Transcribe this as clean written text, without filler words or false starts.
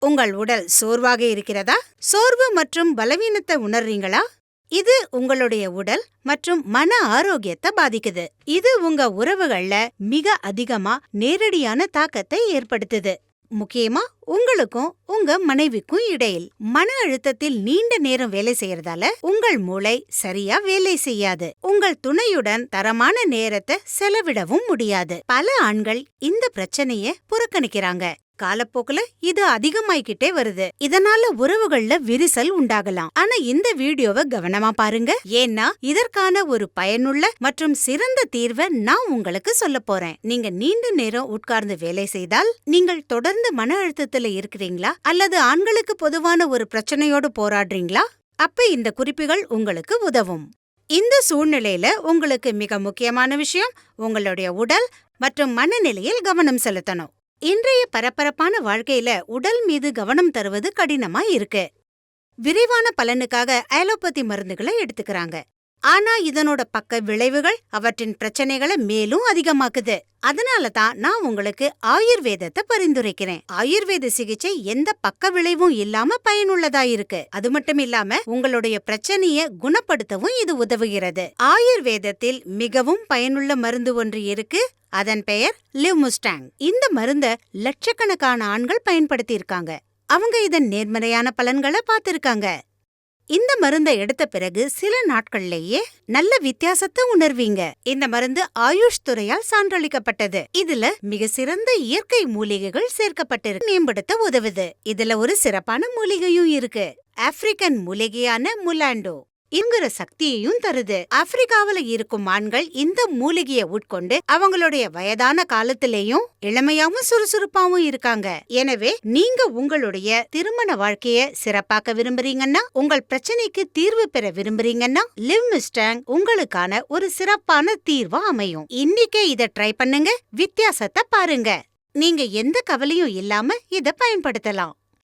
உங்கள் உடல் சோர்வாக இருக்கிறதா? சோர்வு மற்றும் பலவீனத்தை உணர்றீங்களா? இது உங்களுடைய உடல் மற்றும் மன ஆரோக்கியத்தை பாதிக்குது. இது உங்க உறவுகள்ல மிக அதிகமா நேரடியான தாக்கத்தை ஏற்படுத்துது. முக்கியமா உங்களுக்கும் உங்க மனைவிக்கும் இடையில். மன அழுத்தத்தில் நீண்ட நேரம் வேலை செய்யறதால உங்கள் மூளை சரியா வேலை செய்யாது. உங்கள் துணையுடன் தரமான நேரத்தை செலவிடவும் முடியாது. பல ஆண்கள் இந்த பிரச்சனைய புறக்கணிக்கிறாங்க. காலப்போக்குல இது அதிகமாயிக்கிட்டே வருது. இதனால உறவுகள்ல விரிசல் உண்டாகலாம். ஆனா இந்த வீடியோவை கவனமா பாருங்க. ஏன்னா இதற்கான ஒரு பயனுள்ள மற்றும் சிறந்த தீர்வை நான் உங்களுக்கு சொல்ல போறேன். நீங்க நீண்ட நேரம் உட்கார்ந்து வேலை செய்தால், நீங்கள் தொடர்ந்து மன அழுத்தத்துல இருக்கிறீங்களா அல்லது ஆண்களுக்கு பொதுவான ஒரு பிரச்சனையோடு போராடுறீங்களா? அப்ப இந்த குறிப்புகள் உங்களுக்கு உதவும். இந்த சூழ்நிலையில உங்களுக்கு மிக முக்கியமான விஷயம் உங்களுடைய உடல் மற்றும் மனநிலையில் கவனம் செலுத்தணும். இன்றைய பரபரப்பான வாழ்க்கையில உடல் மீது கவனம் தருவது கடினமா இருக்கு. விரைவான பலனுக்காக அலோபதி மருந்துகளை எடுத்துக்கிறாங்க. ஆனா இதனோட பக்க விளைவுகள் அவற்றின் பிரச்சனைகளை மேலும் அதிகமாக்குது. அதனால தான் நான் உங்களுக்கு ஆயுர்வேதத்தை பரிந்துரைக்கிறேன். ஆயுர்வேத சிகிச்சை எந்த பக்க விளைவும் இல்லாம பயனுள்ளதா இருக்கு. அது மட்டும் இல்லாம உங்களுடைய பிரச்சனைய குணப்படுத்தவும் இது உதவுகிறது. ஆயுர்வேதத்தில் மிகவும் பயனுள்ள மருந்து ஒன்று இருக்கு. அதன் பெயர் லிவ்முஸ்டாங். இந்த மருந்த லட்சக்கணக்கான ஆண்கள் பயன்படுத்தி இருக்காங்க. அவங்க இதன் நேர்மறையான பலன்களை பார்த்திருக்காங்க. இந்த மருந்தை எடுத்த பிறகு சில நாட்கள்லயே நல்ல வித்தியாசத்தை உணர்வீங்க. இந்த மருந்து ஆயுஷ் துறையால் சான்றளிக்கப்பட்டது. இதுல மிக சிறந்த இயற்கை மூலிகைகள் சேர்க்கப்பட்டிருக்கு. மேம்படுத்த உதவுது. இதுல ஒரு சிறப்பான மூலிகையும் இருக்கு. ஆப்பிரிக்கன் மூலிகையான முலாண்டோ இங்குற சக்தியையும் தருது. ஆப்பிரிக்காவில இருக்கும் ஆண்கள் இந்த மூலிகையை உட்கொண்டு அவங்களுடைய வயதான காலத்திலேயும் இளமையாவும் சுறுசுறுப்பாவும் இருக்காங்க. எனவே நீங்க உங்களுடைய திருமண வாழ்க்கைய சிறப்பாக்க விரும்புறீங்கன்னா, உங்கள் பிரச்சனைக்கு தீர்வு பெற விரும்புறீங்கன்னா, லிவ்முஸ்டாங் உங்களுக்கான ஒரு சிறப்பான தீர்வா அமையும். இன்னைக்கே இத ட்ரை பண்ணுங்க. வித்தியாசத்தை பாருங்க. நீங்க எந்த கவலையும் இல்லாம இத பயன்படுத்தலாம்.